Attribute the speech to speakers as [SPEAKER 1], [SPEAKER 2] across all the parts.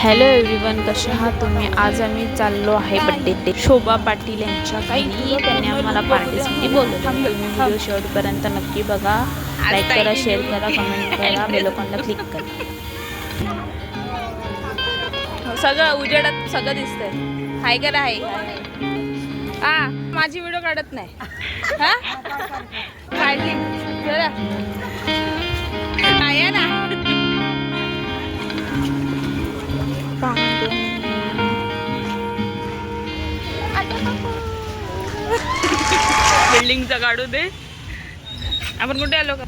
[SPEAKER 1] Hello everyone, कसे आहात तुम्ही? आज आम्ही चाललो आहे बड्डे शोभा पाटील यांच्या घरी. त्यांनी आम्हाला पार्टीसाठी बोलवलं. तुम्ही व्हिडिओ शेवटपर्यंत नक्की बघा. लाईक करा, शेअर करा, कमेंट करा, बेल आयकॉनला क्लिक करा. सगळं उजेडात सगळं दिसतंय. हाय करा, हाय. हा, माझी व्हिडिओ काढत नाही. हा काढली जरा आहे ना. बिल्डिंगचा काढू दे. आपण कुठे आलो का?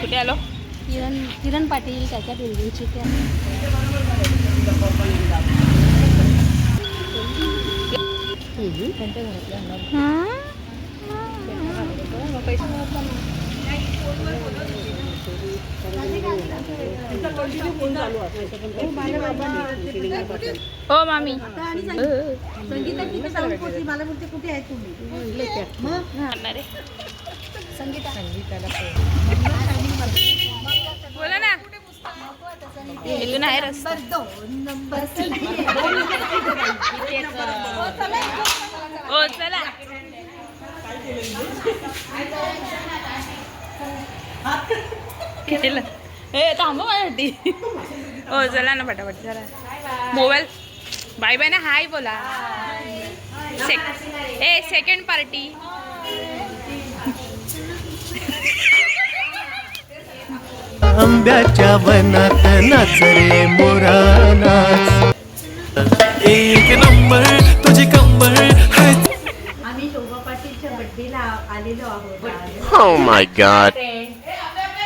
[SPEAKER 1] कुठे आलो?
[SPEAKER 2] किरण पाटील त्याच्या बिल्डिंगची
[SPEAKER 1] हो मामी.
[SPEAKER 2] कुठे आहे तुम्ही?
[SPEAKER 1] बोला ना. इथून आहे रस्ता. हो चला. केलं हे थांबा माझ्यासाठी. हो चला ना फटाफट. चला मोबाईल बाय बाय ना. हाय बोला. Second party.
[SPEAKER 3] आंब्याच्या वनात नाच रे मोरा नाच. एक नंबर तुझी कंबर.
[SPEAKER 2] आम्ही शोभा पाटीलच्या बर्थडेला आलेलो आहोत.
[SPEAKER 3] Oh my God.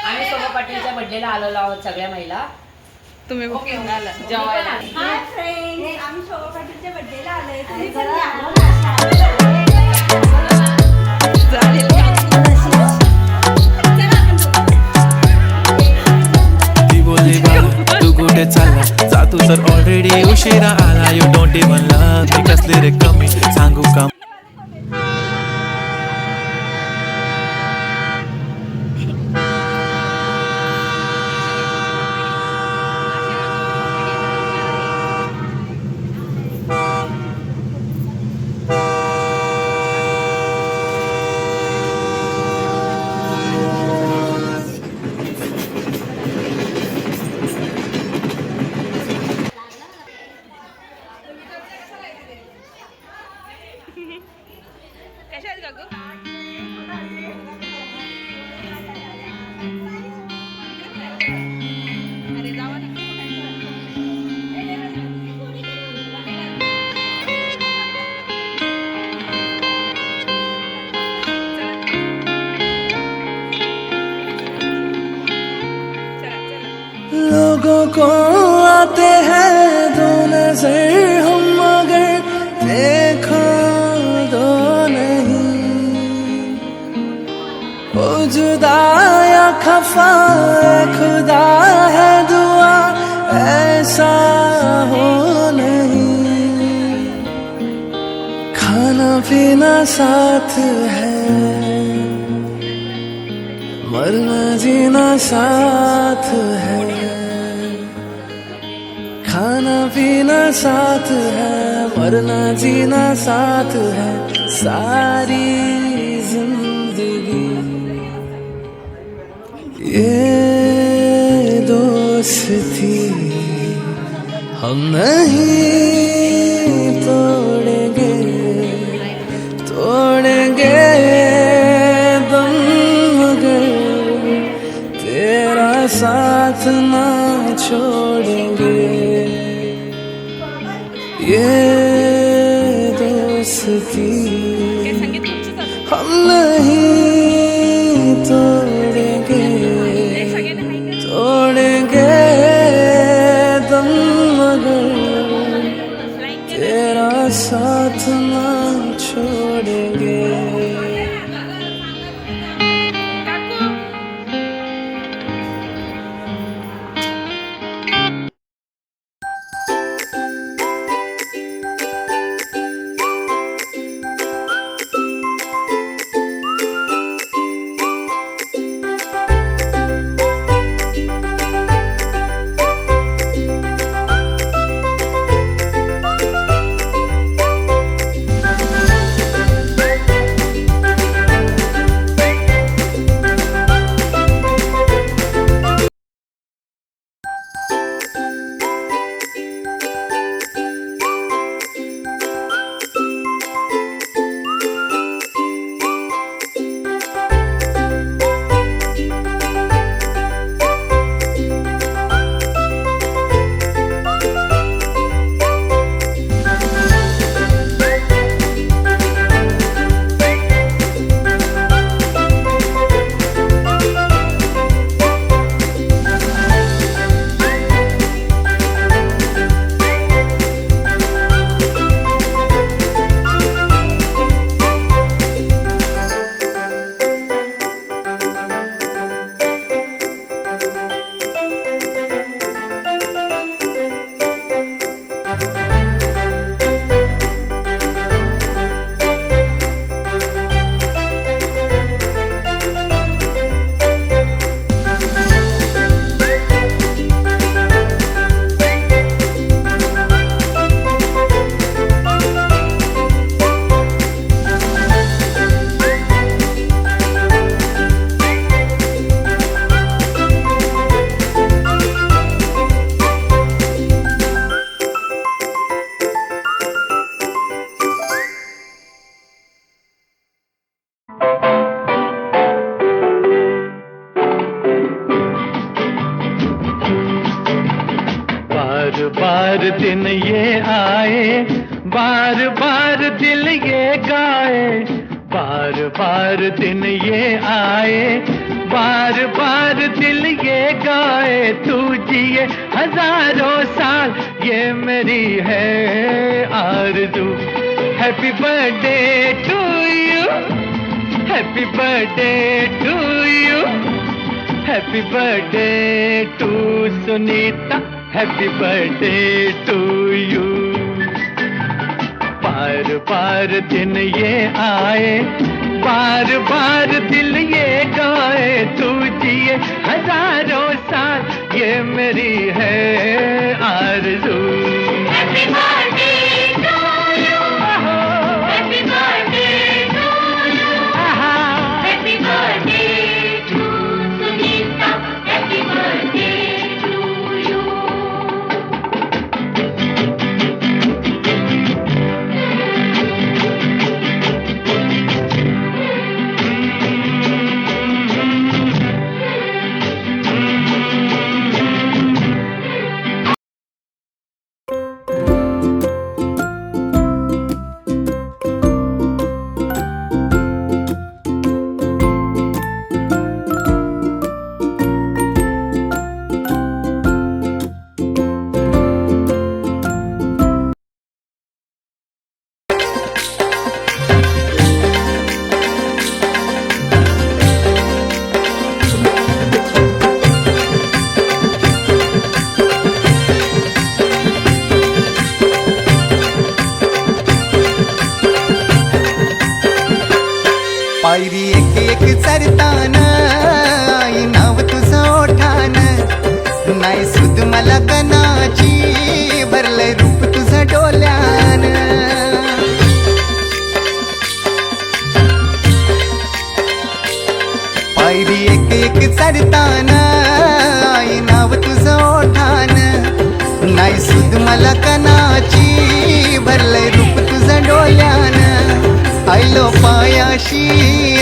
[SPEAKER 4] आम्ही शोभा पाटीलच्या बर्थडेला आलेलो आहोत सगळ्या महिला.
[SPEAKER 1] तुम्ही
[SPEAKER 4] जेवायला.
[SPEAKER 2] हाय फ्रेंड्स, आम्ही शोभा पाटीलच्या बर्थडेला आलोय. तुम्ही पण या.
[SPEAKER 3] ती बोले बाबा तू कुठे चालला? जा तू तर ऑलरेडी उशिरा आला. यू डोंट इवन लव्ह मी. कसले रे कमी सांगू का?
[SPEAKER 1] कशात काकू? अरे जावा ना.
[SPEAKER 3] लोगों को आते हैं दो नजर, हम मगर देखो दो नहीं. ओ जुदा या खफा खुदा है दुआ ऐसा हो नहीं. खाना पीना साथ है, मरना जीना साथ है. खाना पीना साथ है, मरना जीना साथ है. सारी जिंदगी ये दोस्ती हम नहीं तोड़ेंगे. तोड़ेंगे दम मगर तेरा साथ ना छोड़ेंगे. ये दोस्ती
[SPEAKER 1] संगीत खुर्ची चालू.
[SPEAKER 3] हम नहीं तोड़ेंगे. तोड़ेंगे दम मगर तेरा साथ ना छोड़ेंगे. बार बार दिन ये आए, बार बार दिल ये गाए, बार बार दिन ये आए, बार बार दिल ये गाए, तू जिए हजारों साल ये मेरी है आरज़ू। Happy birthday to you, happy birthday to you, happy birthday to Sunita, happy birthday to you. बार बार दिन ये आए, बार बार दिल ये गाए, तू जिए हजारों साल ये मेरी है आरज़ू।
[SPEAKER 2] Happy birthday to you, happy birthday to you, happy birthday to Sunita, happy birthday to you.
[SPEAKER 5] पायरी एक एक चरताना आई नाव तुझं ओठान, नाही सुद मला कनाची भरलंय रूप तुझं डोल्यान। पायरी एक एक चरताना आई नाव तुझं ओठान, नाही सुद मला कनाची भरलंय रूप तुझं डोल्यान। आयलो पायाशी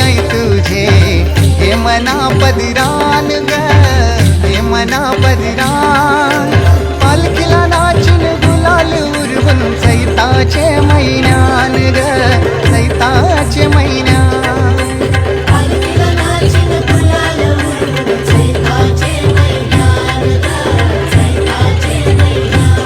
[SPEAKER 5] आई तुझे हे मना पदिरान ग, हे मना पदिरान। पालखीला नाचून गुलाल उरवून चैताचे महिन्यान ग, चैताचे महिन्यान।
[SPEAKER 2] पालखीला नाचून गुलाल उडवून चैताचे महिन्यान ग, चैताचे महिन्यान।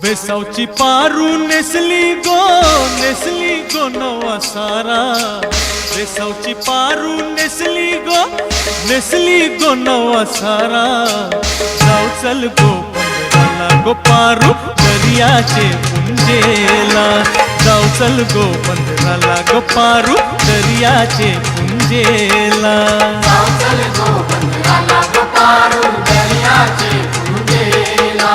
[SPEAKER 3] वेसावची पारू नेसली गो नवा सारा। वेसावची पारू नेसली गो नवा सारा। जाऊ चल गो पंधराला गो पारू दर्याचे पुंजेला। जाऊ चल गो पंधराला गो पारू दर्याचे पुंजेला। जाऊ चल गो पंधराला गो पारू दर्याचे पुंजेला।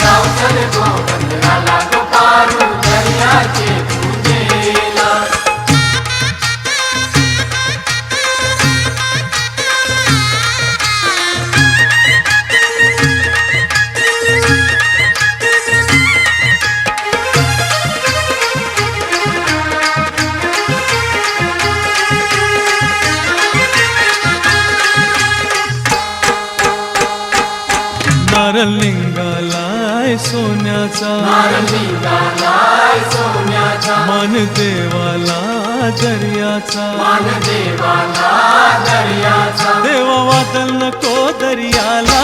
[SPEAKER 3] जाऊ चल गो पंधराला गो पारू दर्याचे पुंजेला। नारलिंगालाय सोन्याचा, नारलिंगालाय सोन्याचा। मन देवाला दर्याचा, मन देवाला दर्याचा। देवा वादल नको दर्याला,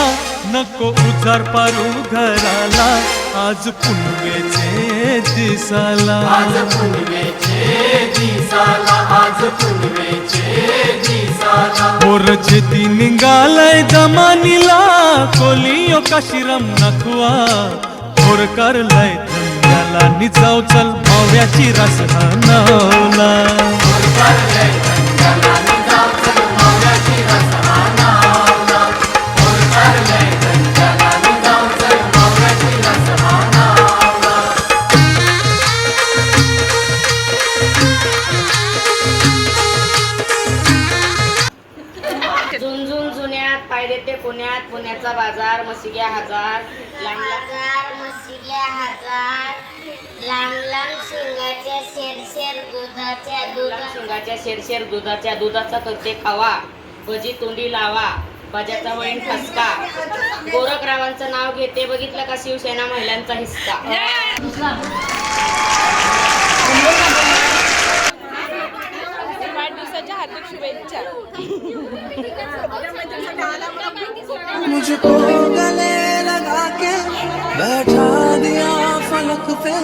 [SPEAKER 3] नको उजार पारू घराला। आज पुनवेचे दिसाला, आज पुनवेचे दिसाला, आज पुनवेचे दिसाला। मोरचे ती निघालाय जमानीला, कोलियो काशिरम नखवा। मोर करलाय धंद्याला, निजाव चल माव्याची रास हानवला। मोर करलाय धंद्याला, निजाव चल माव्याची रास हानवला। मोर करलाय धंद्याला, निजाव चल माव्याची रास हानवला।
[SPEAKER 4] पुण्याचा बाजार मसिग्या हजार लांब
[SPEAKER 6] हजार मसिल्या हजार लांब लांब शिंगाच्या शेरशेर दुधाच्या
[SPEAKER 4] शेरशेर दुधाच्या दुधाचा करते खावा भजी तोंडी लावा भाज्याचा वळीन ठसका गोरखरावांचं नाव घेते बघितलं का शिवसेना महिलांचा हिस्सा
[SPEAKER 1] वाढदिवसाच्या हार्दिक शुभेच्छा
[SPEAKER 7] मुझको गले लगा के बैठा दिया फलक पे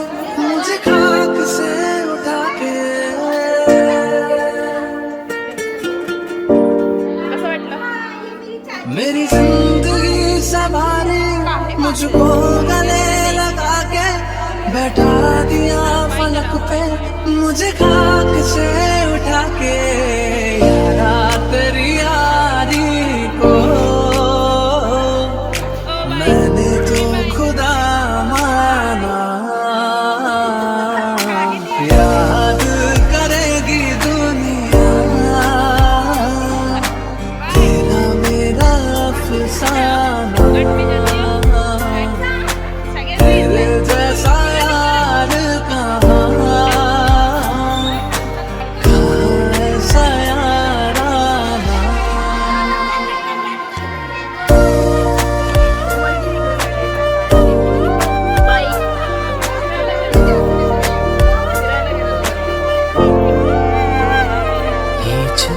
[SPEAKER 7] मुझे खाक से उठा के
[SPEAKER 1] कसं वाटलं
[SPEAKER 7] मेरी जिंदगी सवारी मुझको गले लगा के बैठा दिया फलक पे मुझे खाक से उठा के यारा तेरी यारी को मैंने तो खुदा माना याद करेगी दुनिया तेरा मेरा अफसाना तेरे जैसा यार कहाँ ऐसा याराना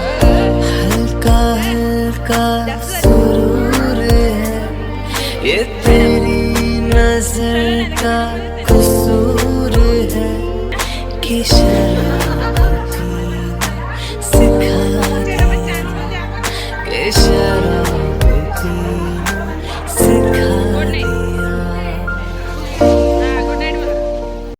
[SPEAKER 7] हल्का हल्का सुरूर है ये तेरी नजर का कसूर है कि शर्म